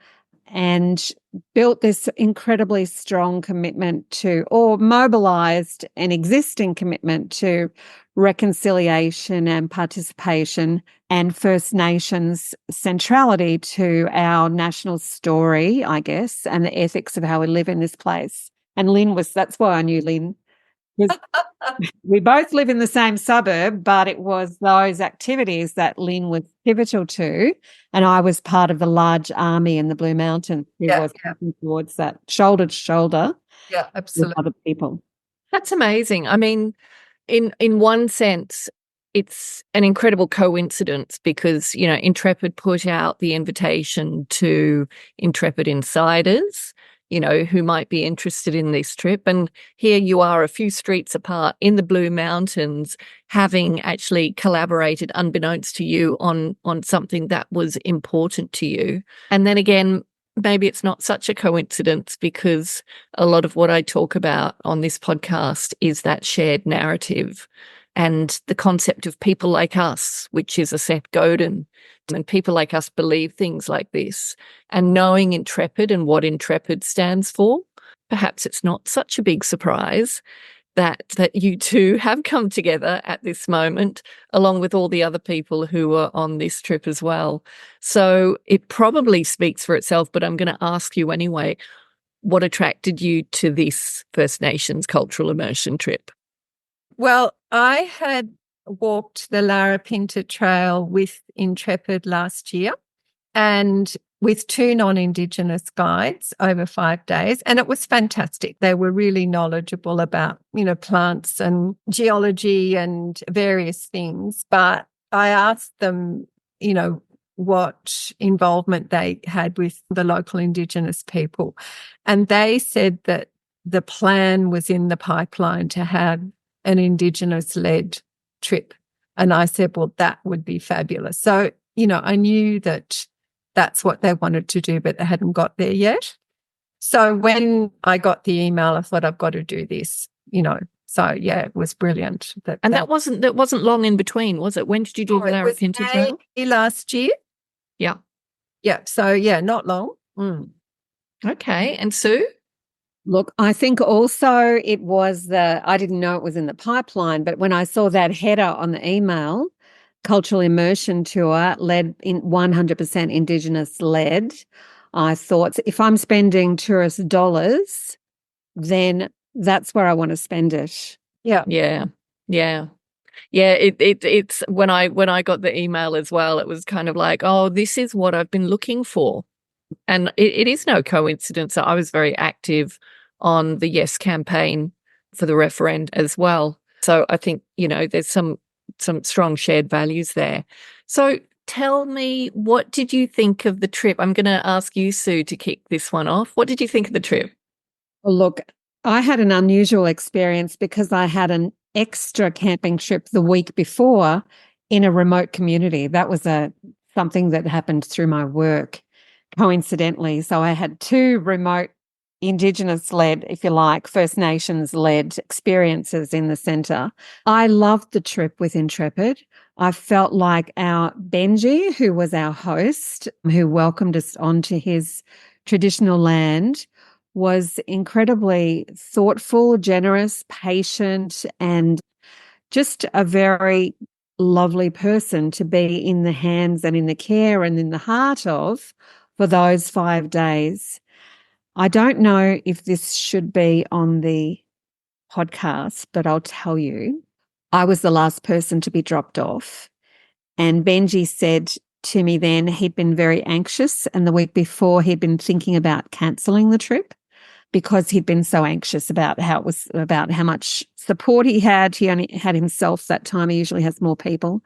[SPEAKER 8] and built this incredibly strong commitment to, or mobilised an existing commitment to, reconciliation and participation and First Nations centrality to our national story, I guess, and the ethics of how we live in this place. And that's why I knew Lynn. We both live in the same suburb, but it was those activities that Lynn was pivotal to, and I was part of the large army in the Blue Mountains who was working towards that shoulder to shoulder with other people.
[SPEAKER 2] That's amazing. I mean, in one sense, it's an incredible coincidence because, you know, Intrepid put out the invitation to Intrepid insiders, you know, who might be interested in this trip. And here you are a few streets apart in the Blue Mountains, having actually collaborated unbeknownst to you on something that was important to you. And then again, maybe it's not such a coincidence because a lot of what I talk about on this podcast is that shared narrative and the concept of people like us, which is a Seth Godin. And people like us believe things like this. And knowing Intrepid and what Intrepid stands for, perhaps it's not such a big surprise that you two have come together at this moment, along with all the other people who are on this trip as well. So it probably speaks for itself, but I'm going to ask you anyway, what attracted you to this First Nations cultural immersion trip?
[SPEAKER 7] Well, I had walked the Larapinta Trail with Intrepid last year and with 2 non-Indigenous guides over 5 days. And it was fantastic. They were really knowledgeable about, you know, plants and geology and various things. But I asked them, you know, what involvement they had with the local Indigenous people. And they said that the plan was in the pipeline to have an Indigenous-led trip. And I said, well, that would be fabulous. So, you know, I knew that that's what they wanted to do, but they hadn't got there yet. So when I got the email, I thought, I've got to do this, you know. So, yeah, it was brilliant.
[SPEAKER 2] That wasn't long in between, was it? When did you do the Larapinta Trail?
[SPEAKER 7] Last year.
[SPEAKER 2] Yeah.
[SPEAKER 7] Yeah. So, yeah, not long.
[SPEAKER 2] Okay. And Sue?
[SPEAKER 8] Look, I think also it was I didn't know it was in the pipeline, but when I saw that header on the email, Cultural Immersion Tour, led in 100% Indigenous led, I thought if I'm spending tourist dollars, then that's where I want to spend it.
[SPEAKER 2] Yeah. It's when I got the email as well, it was kind of like, oh, this is what I've been looking for. And it is no coincidence that I was very active on the Yes campaign for the referendum as well. So I think, you know, there's some strong shared values there. So tell me, what did you think of the trip? I'm going to ask you, Sue, to kick this one off. What did you think of the trip?
[SPEAKER 8] Well, look, I had an unusual experience because I had an extra camping trip the week before in a remote community. That was something that happened through my work, coincidentally. So I had 2 remote Indigenous-led, if you like, First Nations-led experiences in the centre. I loved the trip with Intrepid. I felt like our Benji, who was our host, who welcomed us onto his traditional land, was incredibly thoughtful, generous, patient, and just a very lovely person to be in the hands and in the care and in the heart of for those 5 days. I don't know if this should be on the podcast, but I'll tell you, I was the last person to be dropped off. And Benji said to me then he'd been very anxious, and the week before he'd been thinking about cancelling the trip because he'd been so anxious about how much support he had. He only had himself that time. He usually has more people.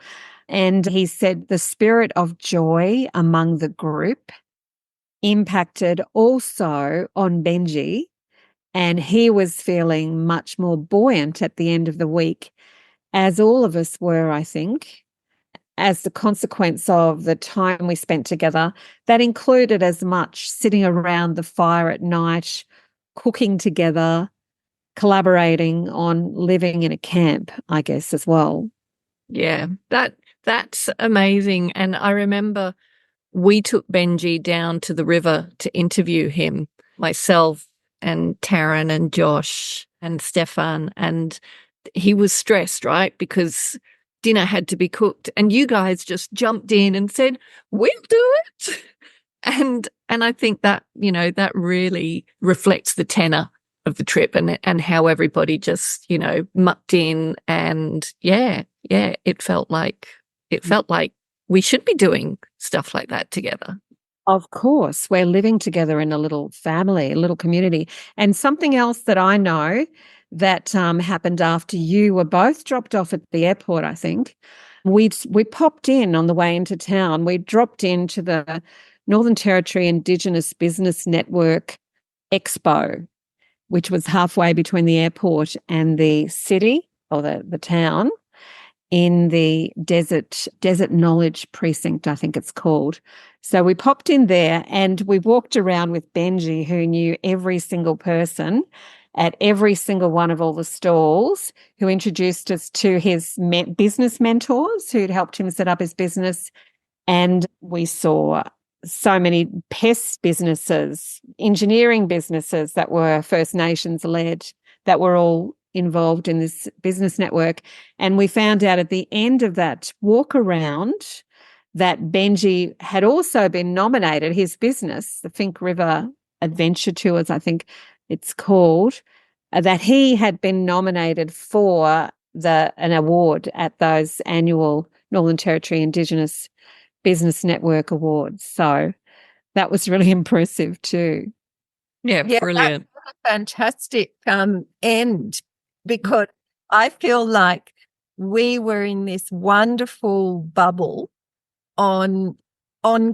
[SPEAKER 8] And he said the spirit of joy among the group impacted also on Benji, and he was feeling much more buoyant at the end of the week. as all of us were, I think, as the consequence of the time we spent together. That included as much sitting around the fire at night, cooking together, collaborating on living in a camp, I guess, as well.
[SPEAKER 2] Yeah, that's amazing. And I remember we took Benji down to the river to interview him, myself and Taryn and Josh and Stefan, and he was stressed, right? Because dinner had to be cooked, and you guys just jumped in and said, "We'll do it." And I think that, that really reflects the tenor of the trip and how everybody just, mucked in, and it felt like we should be doing stuff like that together.
[SPEAKER 8] Of course, we're living together in a little family, a little community. And something else that I know that happened after you were both dropped off at the airport, I think, we popped in on the way into town. We dropped into the Northern Territory Indigenous Business Network Expo, which was halfway between the airport and the city or the town, in the Desert Knowledge Precinct, I think it's called. So we popped in there and we walked around with Benji, who knew every single person at every single one of all the stalls, who introduced us to his business mentors who'd helped him set up his business. And we saw so many pest businesses, engineering businesses that were First Nations led, that were all involved in this business network. And we found out at the end of that walk around that Benji had also been nominated, his business, the Finke River Adventure Tours, I think it's called, that he had been nominated for an award at those annual Northern Territory Indigenous Business Network Awards. So that was really impressive too.
[SPEAKER 2] Yeah, brilliant.
[SPEAKER 7] That's a fantastic end, because I feel like we were in this wonderful bubble on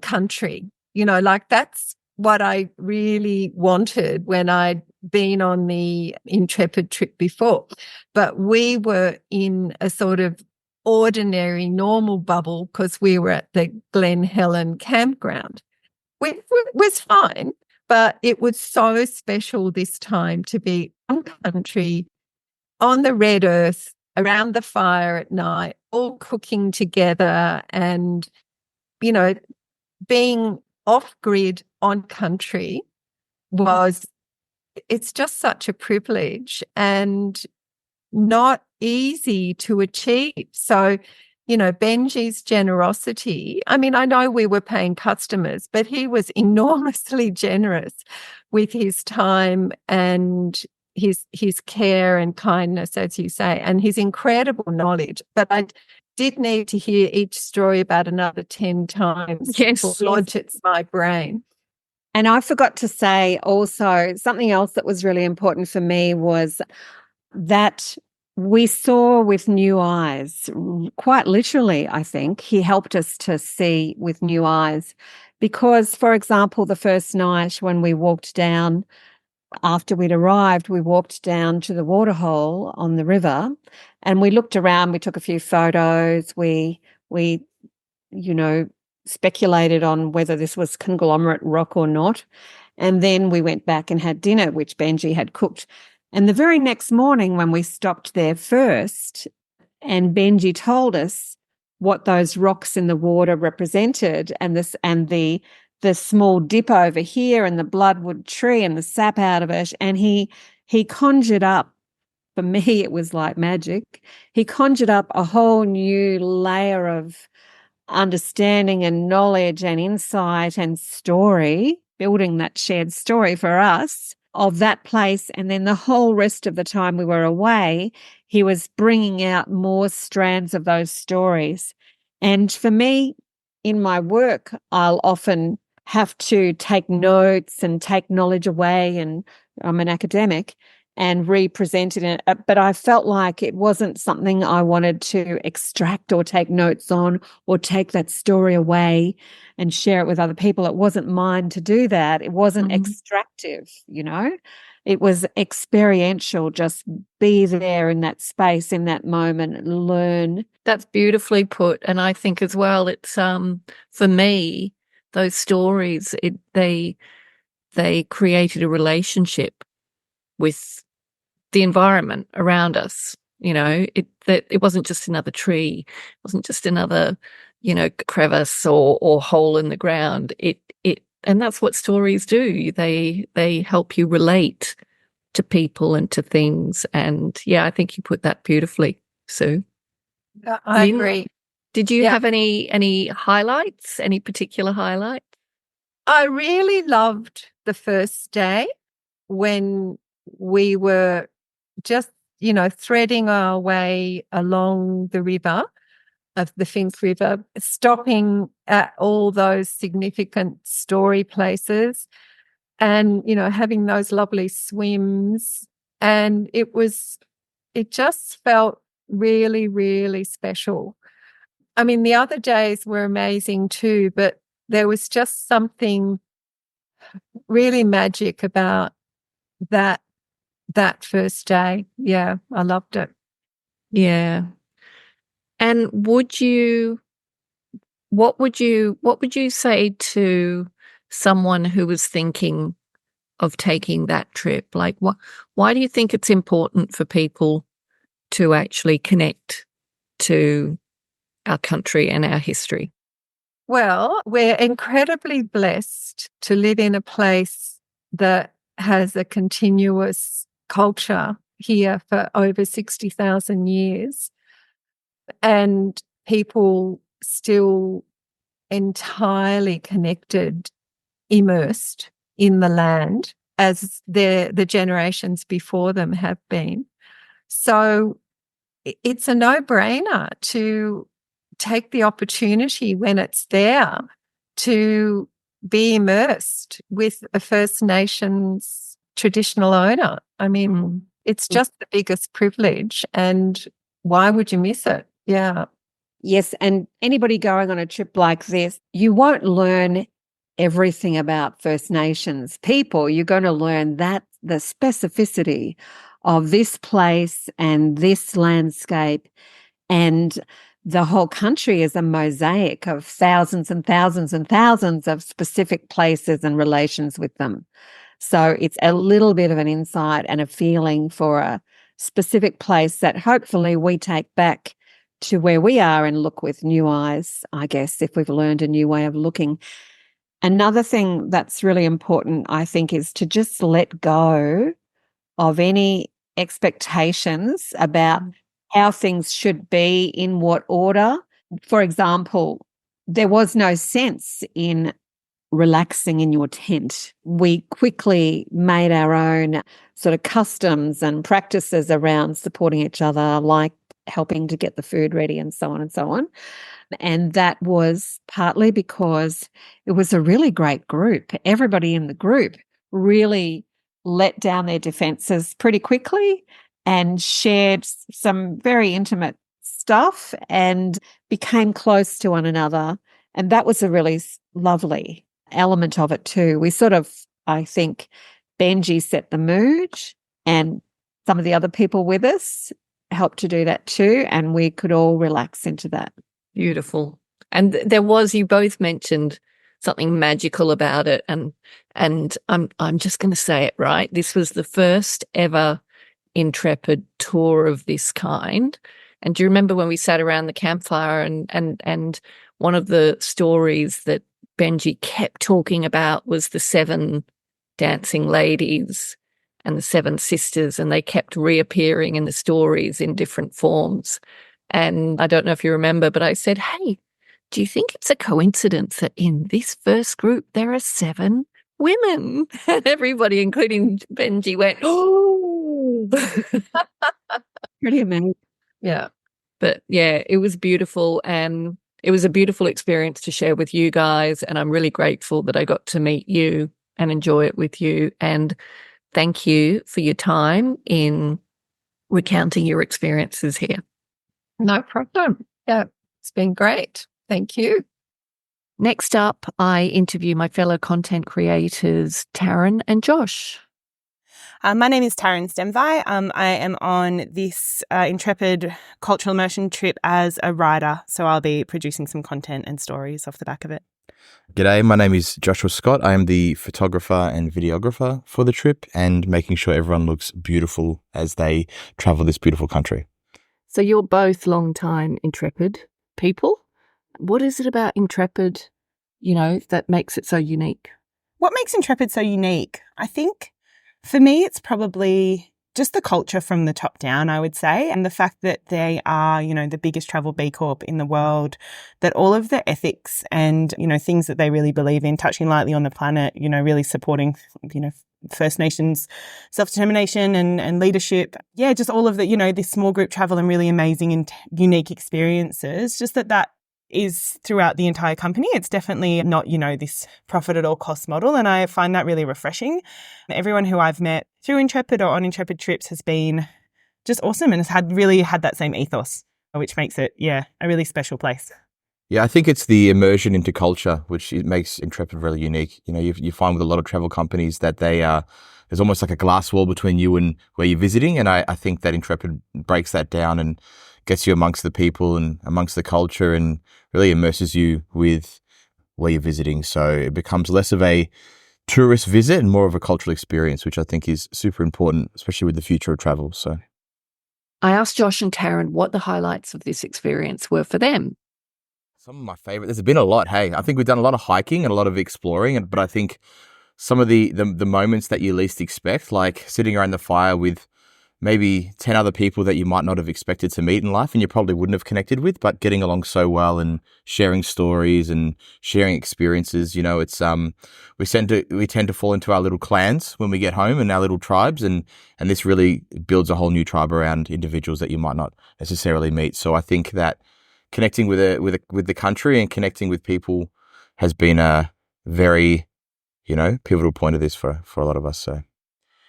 [SPEAKER 7] country, like that's what I really wanted when I'd been on the Intrepid trip before. But we were in a sort of ordinary, normal bubble because we were at the Glen Helen campground, which was fine, but it was so special this time to be on country, on the red earth, around the fire at night, all cooking together, and, being off grid on country it's just such a privilege and not easy to achieve. So, Benji's generosity, I mean, I know we were paying customers, but he was enormously generous with his time and his care and kindness, as you say, and his incredible knowledge. But I did need to hear each story about another 10 times to launch it's my brain.
[SPEAKER 8] And I forgot to say also, something else that was really important for me was that we saw with new eyes, quite literally, I think. He helped us to see with new eyes because, for example, the first night when we walked down, after we'd arrived, we walked down to the waterhole on the river and we looked around, we took a few photos, we speculated on whether this was conglomerate rock or not. And then we went back and had dinner, which Benji had cooked. And the very next morning when we stopped there first, and Benji told us what those rocks in the water represented, and the small dip over here and the bloodwood tree and the sap out of it. And he conjured up, for me, it was like magic. He conjured up a whole new layer of understanding and knowledge and insight and story, building that shared story for us of that place. And then the whole rest of the time we were away, he was bringing out more strands of those stories. And for me, in my work, I'll often have to take notes and take knowledge away, and I'm an academic, and represent it. But I felt like it wasn't something I wanted to extract or take notes on or take that story away and share it with other people. It wasn't mine to do that. It wasn't extractive, It was experiential, just be there in that space, in that moment, learn.
[SPEAKER 2] That's beautifully put. And I think as well, it's for me, those stories, they created a relationship with the environment around us. You know, it wasn't just another tree, it wasn't just another, crevice or hole in the ground. And that's what stories do. They help you relate to people and to things. And yeah, I think you put that beautifully, Sue.
[SPEAKER 7] I agree.
[SPEAKER 2] Did you have any highlights, any particular highlights?
[SPEAKER 7] I really loved the first day when we were just, threading our way along the river of the Finke River, stopping at all those significant story places and, having those lovely swims. And it just felt really, really special. I mean, the other days were amazing too, but there was just something really magic about that first day. Yeah, I loved it.
[SPEAKER 2] Yeah. And what would you say to someone who was thinking of taking that trip? Like, why do you think it's important for people to actually connect to our country and our history?
[SPEAKER 7] Well, we're incredibly blessed to live in a place that has a continuous culture here for over 60,000 years, and people still entirely connected, immersed in the land as the generations before them have been. So it's a no-brainer to take the opportunity when it's there to be immersed with a First Nations traditional owner. I mean, it's just the biggest privilege, and why would you miss it? Yeah.
[SPEAKER 8] Yes, and anybody going on a trip like this, you won't learn everything about First Nations people. You're going to learn that the specificity of this place and this landscape, and the whole country is a mosaic of thousands and thousands and thousands of specific places and relations with them. So it's a little bit of an insight and a feeling for a specific place that hopefully we take back to where we are and look with new eyes, I guess, if we've learned a new way of looking. Another thing that's really important, I think, is to just let go of any expectations about how things should be, in what order. For example, there was no sense in relaxing in your tent. We quickly made our own sort of customs and practices around supporting each other, like helping to get the food ready and so on and so on. And that was partly because it was a really great group. Everybody in the group really let down their defenses pretty quickly and shared some very intimate stuff and became close to one another. And that was a really lovely element of it too. We sort of, I think, Benji set the mood, and some of the other people with us helped to do that too. And we could all relax into that.
[SPEAKER 2] Beautiful. And there was, you both mentioned something magical about it. And I'm just going to say it right. This was the first ever Intrepid tour of this kind. And do you remember when we sat around the campfire and one of the stories that Benji kept talking about was the 7 dancing ladies and the 7 sisters, and they kept reappearing in the stories in different forms. And I don't know if you remember, but I said, hey, do you think it's a coincidence that in this first group there are 7 women? And everybody, including Benji, went, oh.
[SPEAKER 8] Pretty amazing.
[SPEAKER 2] Yeah. But yeah, it was beautiful, and it was a beautiful experience to share with you guys. And I'm really grateful that I got to meet you and enjoy it with you. And thank you for your time in recounting your experiences here.
[SPEAKER 7] No problem. Yeah, it's been great. Thank you.
[SPEAKER 2] Next up, I interview my fellow content creators, Taryn and Josh.
[SPEAKER 9] My name is Taryn Stemvi. I am on this Intrepid Cultural Immersion trip as a writer, so I'll be producing some content and stories off the back of it.
[SPEAKER 10] G'day, my name is Joshua Scott. I am the photographer and videographer for the trip and making sure everyone looks beautiful as they travel this beautiful country.
[SPEAKER 2] So you're both long-time Intrepid people. What is it about Intrepid, that makes it so unique?
[SPEAKER 9] What makes Intrepid so unique? I think for me, it's probably just the culture from the top down, I would say, and the fact that they are, the biggest travel B Corp in the world, that all of the ethics and, things that they really believe in, touching lightly on the planet, really supporting, First Nations self-determination and leadership. Yeah, just all of the, this small group travel and really amazing and unique experiences, just that is throughout the entire company. It's definitely not, this profit at all costs model. And I find that really refreshing. Everyone who I've met through Intrepid or on Intrepid trips has been just awesome and has really had that same ethos, which makes it, a really special place.
[SPEAKER 10] Yeah, I think it's the immersion into culture, which makes Intrepid really unique. You find with a lot of travel companies that there's almost like a glass wall between you and where you're visiting. And I think that Intrepid breaks that down and gets you amongst the people and amongst the culture and really immerses you with where you're visiting. So it becomes less of a tourist visit and more of a cultural experience, which I think is super important, especially with the future of travel. So
[SPEAKER 2] I asked Josh and Taryn what the highlights of this experience were for them.
[SPEAKER 10] Some of my favorite, there's been a lot. Hey, I think we've done a lot of hiking and a lot of exploring, but I think some of the moments that you least expect, like sitting around the fire with maybe 10 other people that you might not have expected to meet in life and you probably wouldn't have connected with, but getting along so well and sharing stories and sharing experiences, it's we tend to fall into our little clans when we get home and our little tribes, and this really builds a whole new tribe around individuals that you might not necessarily meet. So I think that connecting with the country and connecting with people has been a very, pivotal point of this for a lot of us. So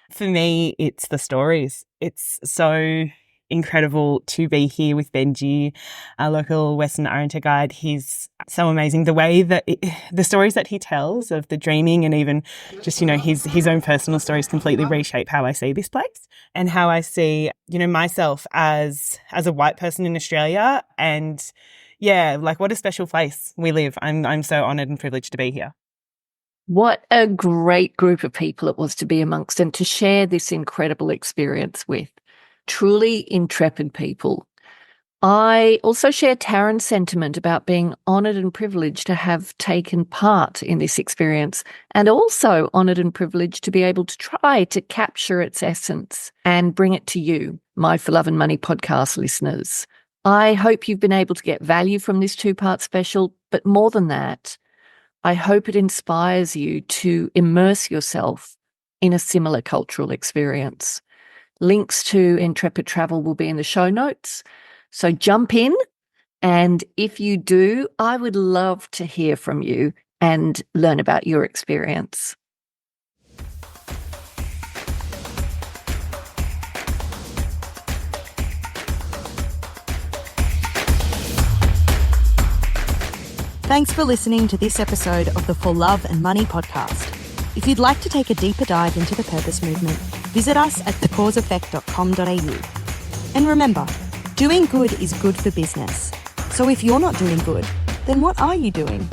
[SPEAKER 9] for me, it's the stories. It's so incredible to be here with Benji, our local Western Arrernte guide. He's so amazing. The way that the stories that he tells of the dreaming and even just, his own personal stories completely reshape how I see this place and how I see, myself as a white person in Australia. And what a special place we live. I'm so honoured and privileged to be here.
[SPEAKER 2] What a great group of people it was to be amongst and to share this incredible experience with. Truly Intrepid people. I also share Taryn's sentiment about being honoured and privileged to have taken part in this experience, and also honoured and privileged to be able to try to capture its essence and bring it to you, my For Love and Money podcast listeners. I hope you've been able to get value from this two-part special, but more than that, I hope it inspires you to immerse yourself in a similar cultural experience. Links to Intrepid Travel will be in the show notes. So jump in. And if you do, I would love to hear from you and learn about your experience.
[SPEAKER 1] Thanks for listening to this episode of the For Love and Money podcast. If you'd like to take a deeper dive into the purpose movement, visit us at thecauseeffect.com.au. And remember, doing good is good for business. So if you're not doing good, then what are you doing?